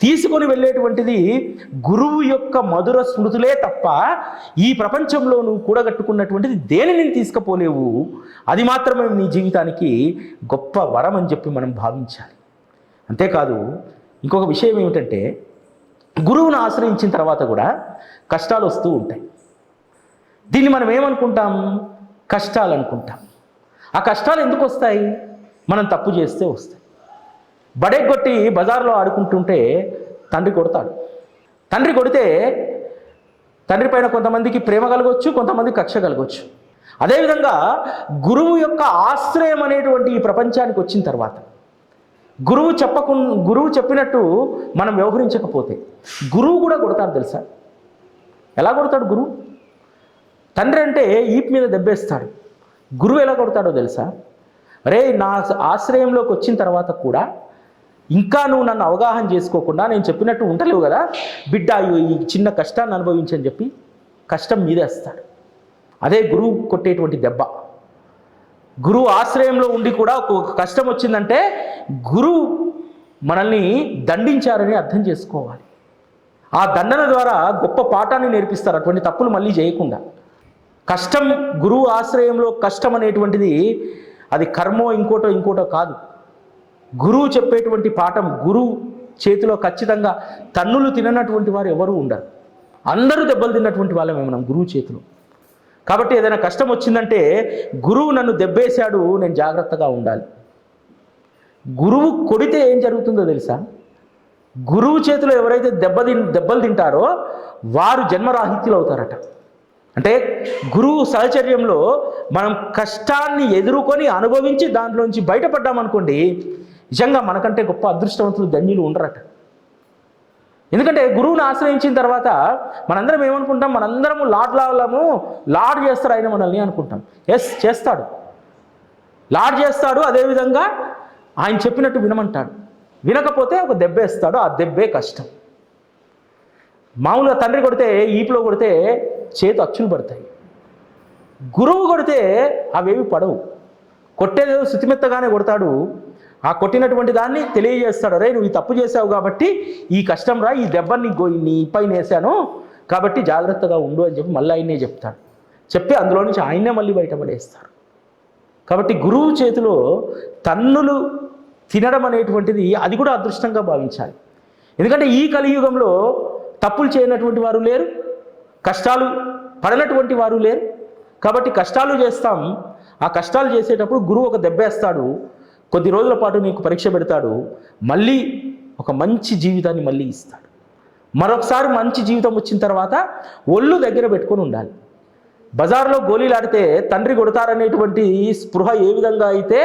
తీసుకొని వెళ్ళేటువంటిది గురువు యొక్క మధుర స్మృతులే తప్ప ఈ ప్రపంచంలో నువ్వు కూడగట్టుకున్నటువంటిది దేనిని తీసుకుపోలేవు. అది మాత్రమే నీ జీవితానికి గొప్ప వరం అని చెప్పి మనం భావించాలి. అంతేకాదు ఇంకొక విషయం ఏమిటంటే, గురువును ఆశ్రయించిన తర్వాత కూడా కష్టాలు వస్తూ ఉంటాయి. దీన్ని మనం ఏమనుకుంటాం? కష్టాలు అనుకుంటాం. ఆ కష్టాలు ఎందుకు వస్తాయి? మనం తప్పు చేస్తే వస్తాయి. బడెగొట్టి బజార్లో ఆడుకుంటుంటే తండ్రి కొడతాడు. తండ్రి కొడితే తండ్రి పైన కొంతమందికి ప్రేమ కలగవచ్చు, కొంతమందికి కక్ష కలగవచ్చు. అదేవిధంగా గురువు యొక్క ఆశ్రయం అనేటువంటి ఈ ప్రపంచానికి వచ్చిన తర్వాత గురువు చెప్పినట్టు మనం వ్యవహరించకపోతే గురువు కూడా కొడతాడు. తెలుసా ఎలా కొడతాడు గురువు? తండ్రి అంటే ఈపు మీద దెబ్బేస్తాడు. గురువు ఎలా కొడతాడో తెలుసా? అరే, నా ఆశ్రయంలోకి వచ్చిన తర్వాత కూడా ఇంకా నువ్వు నన్ను అవగాహన చేసుకోకుండా నేను చెప్పినట్టు ఉండలేవు కదా బిడ్డ, ఈ చిన్న కష్టాన్ని అనుభవించని చెప్పి కష్టం మీదేస్తాడు. అదే గురువు కొట్టేటువంటి దెబ్బ. గురువు ఆశ్రయంలో ఉండి కూడా ఒక కష్టం వచ్చిందంటే గురువు మనల్ని దండించారని అర్థం చేసుకోవాలి. ఆ దండన ద్వారా గొప్ప పాఠాన్ని నేర్పిస్తారు, అటువంటి తప్పులు మళ్ళీ చేయకుండా. కష్టం, గురువు ఆశ్రయంలో కష్టం అనేటువంటిది అది కర్మో ఇంకోటో కాదు. గురువు చెప్పేటువంటి పాఠం, గురువు చేతిలో ఖచ్చితంగా తన్నులు తిననటువంటి వారు ఎవరు ఉండరు. అందరూ దెబ్బలు తిన్నటువంటి వాళ్ళమే మనం గురువు చేతిలో. కాబట్టి ఏదైనా కష్టం వచ్చిందంటే గురువు నన్ను దెబ్బేశాడు, నేను జాగ్రత్తగా ఉండాలి. గురువు కొడితే ఏం జరుగుతుందో తెలుసా? గురువు చేతిలో ఎవరైతే దెబ్బలు తింటారో వారు జన్మరాహిత్యులు అవుతారట. అంటే గురువు సహచర్యంలో మనం కష్టాన్ని ఎదుర్కొని అనుభవించి దాంట్లోంచి బయటపడ్డామనుకోండి, నిజంగా మనకంటే గొప్ప అదృష్టవంతులు ధన్యులు ఉండరట. ఎందుకంటే గురువుని ఆశ్రయించిన తర్వాత మనందరం ఏమనుకుంటాం? మనందరము లాడ్ చేస్తారు ఆయన మనల్ని అనుకుంటాం. ఎస్, చేస్తాడు, లాడ్ చేస్తాడు. అదేవిధంగా ఆయన చెప్పినట్టు వినమంటాడు. వినకపోతే ఒక దెబ్బేస్తాడు, ఆ దెబ్బే కష్టం. మామూలుగా తండ్రి కొడితే, ఈపులో కొడితే చేతి అచ్చులు పడతాయి. గురువు కొడితే అవేవి పడవు. కొట్టేదేదో శుతిమెత్తగానే కొడతాడు. ఆ కొట్టినటువంటి దాన్ని తెలియజేస్తాడు, అరే నువ్వు ఈ తప్పు చేసావు కాబట్టి ఈ కష్టం రా, ఈ దెబ్బని నీ పైన వేసాను కాబట్టి జాగ్రత్తగా ఉండు అని చెప్పి మళ్ళీ ఆయన్నే చెప్తాడు. చెప్పి అందులో నుంచి ఆయన్నే మళ్ళీ బయటపడేస్తారు. కాబట్టి గురువు చేతిలో తన్నులు తినడం అనేటువంటిది అది కూడా అదృష్టంగా భావించాలి. ఎందుకంటే ఈ కలియుగంలో తప్పులు చేయనటువంటి వారు లేరు, కష్టాలు పడనటువంటి వారు లేరు. కాబట్టి కష్టాలు చేస్తాం. ఆ కష్టాలు చేసేటప్పుడు గురువు ఒక దెబ్బేస్తాడు, కొద్ది రోజుల పాటు నీకు పరీక్ష పెడతాడు, మళ్ళీ ఒక మంచి జీవితాన్ని మళ్ళీ ఇస్తాడు. మరొకసారి మంచి జీవితం వచ్చిన తర్వాత ఒళ్ళు దగ్గర పెట్టుకొని ఉండాలి. బజార్లో గోళీలాడితే తండ్రి కొడతారనేటువంటి స్పృహ ఏ విధంగా అయితే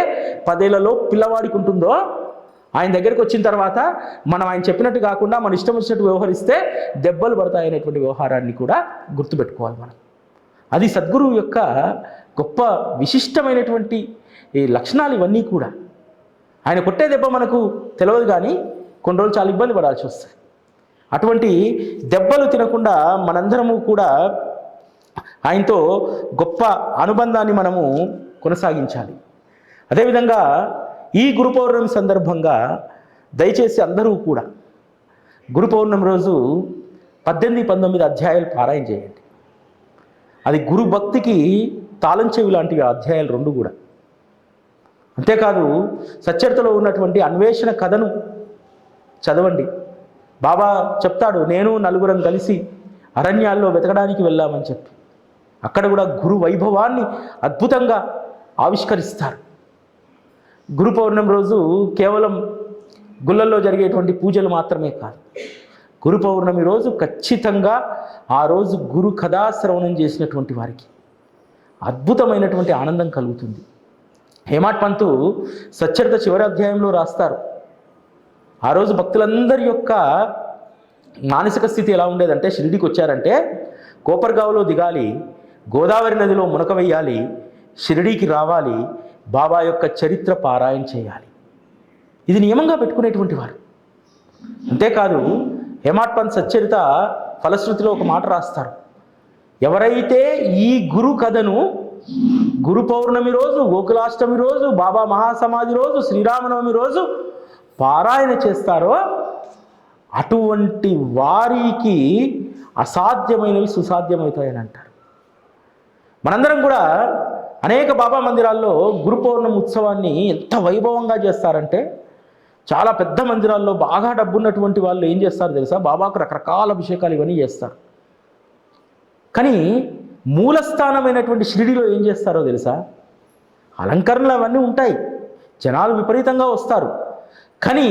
10 ఏళ్లలో పిల్లవాడికి ఉంటుందో, ఆయన దగ్గరికి వచ్చిన తర్వాత మనం ఆయన చెప్పినట్టు కాకుండా మన ఇష్టం వచ్చినట్టు వ్యవహరిస్తే దెబ్బలు పడతాయనేటువంటి వ్యవహారాన్ని కూడా గుర్తుపెట్టుకోవాలి మనం. అది సద్గురువు యొక్క గొప్ప విశిష్టమైనటువంటి ఈ లక్షణాలు ఇవన్నీ కూడా. ఆయన కొట్టే దెబ్బ మనకు తెలియదు, కానీ కొన్ని రోజులు చాలా ఇబ్బంది పడాల్సి వస్తుంది. అటువంటి దెబ్బలు తినకుండా మనందరము కూడా ఆయనతో గొప్ప అనుబంధాన్ని మనము కొనసాగించాలి. అదేవిధంగా ఈ గురు పౌర్ణమి సందర్భంగా దయచేసి అందరూ కూడా గురు పౌర్ణమి రోజు 18-19 అధ్యాయాలు పారాయణ చేయండి. అది గురు భక్తికి తాళం చెవి లాంటివి అధ్యాయాలు 2 కూడా. అంతేకాదు సచ్చరితలో ఉన్నటువంటి అన్వేషణ కథను చదవండి. బాబా చెప్తాడు, నేను నలుగురం కలిసి అరణ్యాల్లో వెతకడానికి వెళ్ళామని చెప్పి అక్కడ కూడా గురు వైభవాన్ని అద్భుతంగా ఆవిష్కరిస్తారు. గురు పౌర్ణమి రోజు కేవలం గుళ్ళల్లో జరిగేటువంటి పూజలు మాత్రమే కాదు, గురు పౌర్ణమి రోజు ఖచ్చితంగా ఆ రోజు గురు కథాశ్రవణం చేసినటువంటి వారికి అద్భుతమైనటువంటి ఆనందం కలుగుతుంది. హేమాడ్ పంతు సచ్చరిత చివరి అధ్యాయంలో రాస్తారు, ఆ రోజు భక్తులందరి యొక్క మానసిక స్థితి ఎలా ఉండేదంటే, షిరిడీకి వచ్చారంటే కోపర్గావ్లో దిగాలి, గోదావరి నదిలో మునక వేయాలి, షిరిడీకి రావాలి, బాబా యొక్క చరిత్ర పారాయణ చేయాలి. ఇది నియమంగా పెట్టుకునేటువంటి వారు. అంతేకాదు హేమాడ్ పంత్ సచ్చరిత ఫలశ్రుతిలో ఒక మాట రాస్తారు, ఎవరైతే ఈ గురు కథను గురు పౌర్ణమి రోజు, గోకులాష్టమి రోజు, బాబా మహాసమాధి రోజు, శ్రీరామనవమి రోజు పారాయణ చేస్తారో అటువంటి వారికి అసాధ్యమైనవి సుసాధ్యమవుతాయని అంటారు. మనందరం కూడా అనేక బాబా మందిరాల్లో గురు పౌర్ణమి ఉత్సవాన్ని ఎంత వైభవంగా చేస్తారంటే, చాలా పెద్ద మందిరాల్లో బాగా డబ్బున్నటువంటి వాళ్ళు ఏం చేస్తారు తెలుసా, బాబాకు రకరకాల అభిషేకాలు ఇవన్నీ చేస్తారు. కానీ మూలస్థానమైనటువంటి షిరిడీలో ఏం చేస్తారో తెలుసా, అలంకరణలు అవన్నీ ఉంటాయి, జనాలు విపరీతంగా వస్తారు, కానీ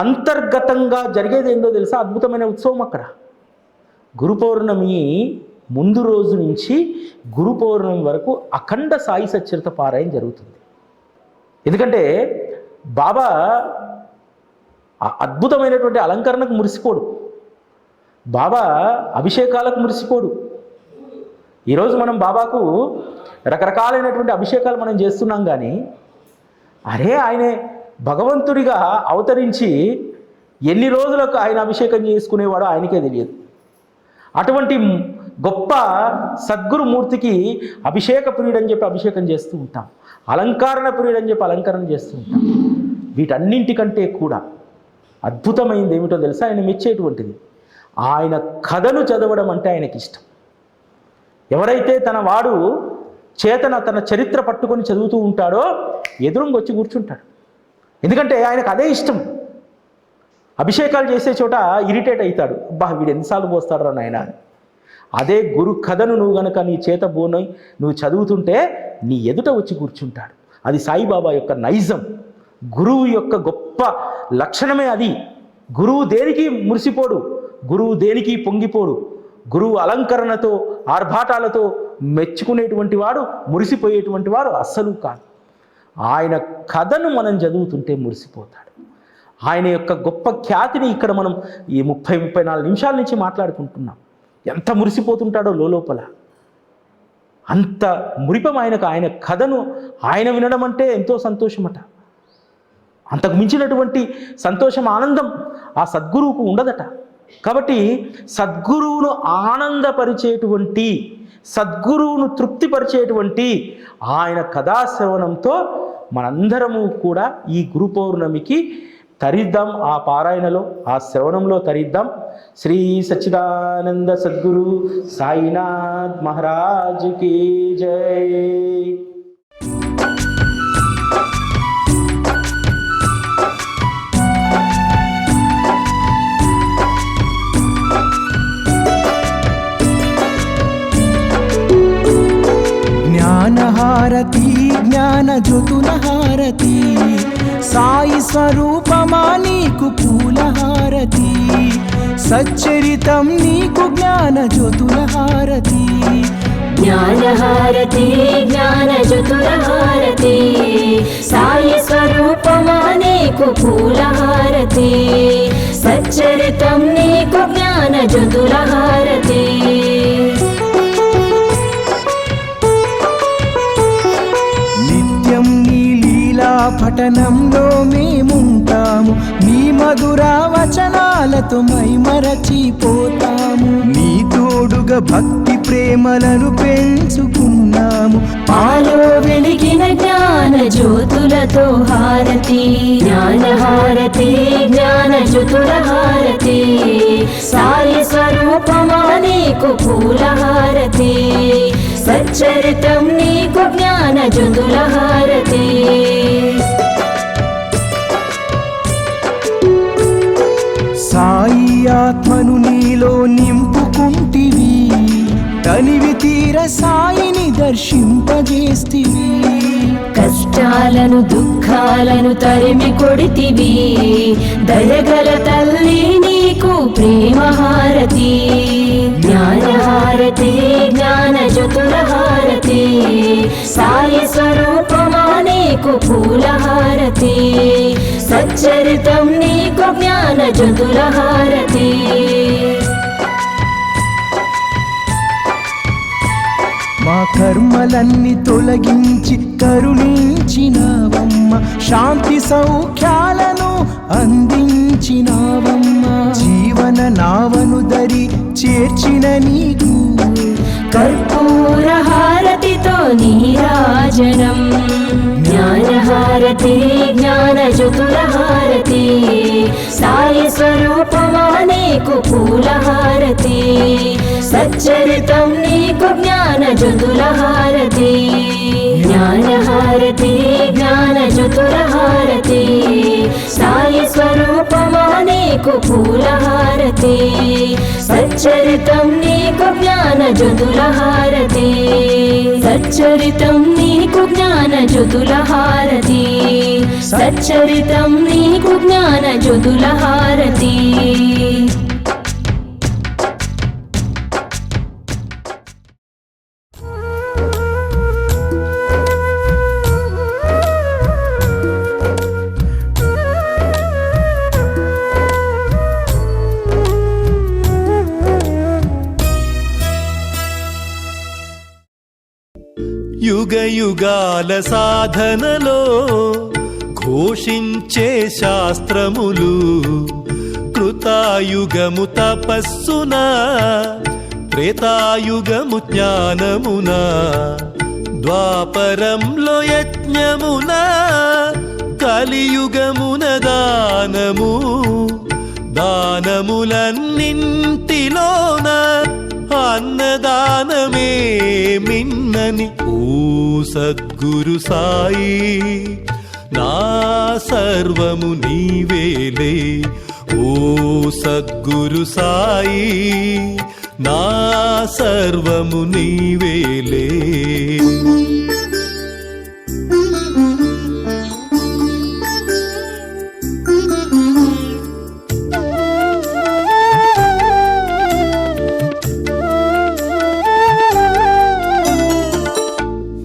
అంతర్గతంగా జరిగేది ఏందో తెలుసా, అద్భుతమైన ఉత్సవం అక్కడ. గురు పౌర్ణమి ముందు రోజు నుంచి గురు పౌర్ణమి వరకు అఖండ సాయి సచ్చరిత పారాయణ జరుగుతుంది. ఎందుకంటే బాబా అద్భుతమైనటువంటి అలంకరణకు మురిసిపోడు, బాబా అభిషేకాలకు మురిసిపోడు. ఈరోజు మనం బాబాకు రకరకాలైనటువంటి అభిషేకాలు మనం చేస్తున్నాం, కానీ అరే ఆయనే భగవంతుడిగా అవతరించి ఎన్ని రోజులకు ఆయన అభిషేకం చేసుకునేవాడో ఆయనకే తెలియదు. అటువంటి గొప్ప సద్గురు మూర్తికి అభిషేక ప్రియుడని చెప్పి అభిషేకం చేస్తూ ఉంటాం, అలంకరణ ప్రియుడని చెప్పి అలంకరణ చేస్తూ ఉంటాం. వీటన్నింటికంటే కూడా అద్భుతమైనది ఏమిటో తెలుసా, ఆయన మెచ్చేటువంటిది ఆయన కథను చదవడం అంటే ఆయనకి ఇష్టం. ఎవరైతే తన వాడు తన చరిత్ర పట్టుకొని చదువుతూ ఉంటాడో ఎదురుంగొచ్చి కూర్చుంటాడు. ఎందుకంటే ఆయనకు అదే ఇష్టం. అభిషేకాలు చేసే చోట ఇరిటేట్ అవుతాడు, బా వీడు ఎన్నిసార్లు పోస్తాడు రా నాయన అని. అదే గురు కథను నువ్వు గనక నీ చేత బోనై నువ్వు చదువుతుంటే నీ ఎదుట వచ్చి కూర్చుంటాడు. అది సాయిబాబా యొక్క నైజం, గురువు యొక్క గొప్ప లక్షణమే అది. గురువు దేనికి మురిసిపోడు, గురువు దేనికి పొంగిపోడు. గురువు అలంకరణతో ఆర్భాటాలతో మెచ్చుకునేటువంటి వాడు, మురిసిపోయేటువంటి వాడు అస్సలు కాదు. ఆయన కథను మనం చదువుతుంటే మురిసిపోతాడు. ఆయన యొక్క గొప్ప ఖ్యాతిని ఇక్కడ మనం ఈ 30-34 నిమిషాల నుంచి మాట్లాడుకుంటున్నాం. ఎంత మురిసిపోతుంటాడో లోపల, అంత మురిపం ఆయనకు. ఆయన కథను ఆయన వినడం అంటే ఎంతో సంతోషమట. అంతకు మించినటువంటి సంతోషం, ఆనందం ఆ సద్గురువుకు ఉండదట. కాబట్టి సద్గురువును ఆనందపరిచేటువంటి, సద్గురువును తృప్తిపరిచేటువంటి ఆయన కథాశ్రవణంతో మనందరము కూడా ఈ గురు పౌర్ణమికి తరిద్దాం, ఆ పారాయణలో, ఆ శ్రవణంలో తరిద్దాం. శ్రీ సచ్చిదానంద సద్గురు సాయినాథ్ మహారాజ్ కీ జై. జ్ఞానహారతి జ్ఞాన జ్యోతుల హారతి, సాయి స్వరూపమా నీకు పూలహారతి, సచ్చరితం నీకు జ్ఞాన జ్యోతుల హారతి. జ్ఞానహారతి జ్ఞాన జ్యోతుల హారతి, సాయి స్వరూపమా నీకు పూలహారతి, సచ్చరితం నీకు జ్ఞాన జ్యోతుల హారతి. పఠనంలో మేముంటాము, నీ మధుర వచనాలతో మైమరచిపోతాము, నీ తోడుగా భక్తి ప్రేమలను పెంచుకున్నాము. ఆలో వెలిగిన జ్ఞాన జ్యోతులతో హారతి, జ్ఞానహారతి జ్ఞాన జ్యోతుల హారతి, సాయి స్వరూపమా నీకు పూలహారతి, సచ్చరితం నీకు జ్ఞాన జ్యోతుల హారతి. సాయి ఆత్మను నీలో నింపుకుంటివి, తనివి తీర సాయిని దర్శింపజేస్తివి. కష్టాల కష్టాలను దుఃఖాలను తరిమి కొడితివి దయగల తల్లి నీకు ప్రేమహారతి జ్ఞానహారతి జ్ఞానజ్యోతులహారతి సాయి స్వరూపమా నీకు పూలహారతి సచ్చరితం నీకు జ్ఞానజ్యోతులహారతి మా కర్మలన్నీ తొలగించి కరుణించినావమ్మ శాంతి సౌఖ్యాలను అందించినావమ్మ జీవన నావను దరి చేర్చిన నీకు కర్పూర హారతితో నీరాజనం జ్ఞానహారతి జ్ఞానజ్యోతులహారతి సాయి స్వరూపమా నీకు పూలహారతి సచ్చరితం నీకు జ్ఞానజ్యోతులహారతి జ్ఞానహారతి జ్ఞానజ్యోతులహారతి సాయి స్వరూపమా నీకు పూలహారతి సచ్చరితం నీకు జ్ఞానజ్యోతులహారతి సచ్చరితం నీకు జ్ఞానజ్యోతులహారతి సచ్చరితం నీకు జ్ఞానజ్యోతులహారతి యుగ యుగాల సాధనలో ఘోషించే శాస్త్రములు కృతాయుగము తపస్సున త్రేతాయుగము జ్ఞానమున ద్వాపరంలో యజ్ఞమున కలియుగమున దానము దానములన్నింటిలోన అన్నదానమే మిన్నని ఓ సద్గురు సాయి నా సర్వము నీవేలే ఓ సద్గురు సాయి నా సర్వము నీవేలే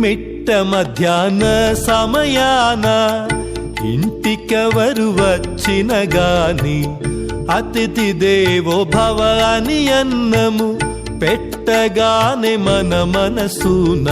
మిట్ట మధ్యాహ్న సమయాన ఇంటికెవరు వచ్చిన గాని అతిథి దేవో భవ అని అన్నము పెట్టగానే మన మనసున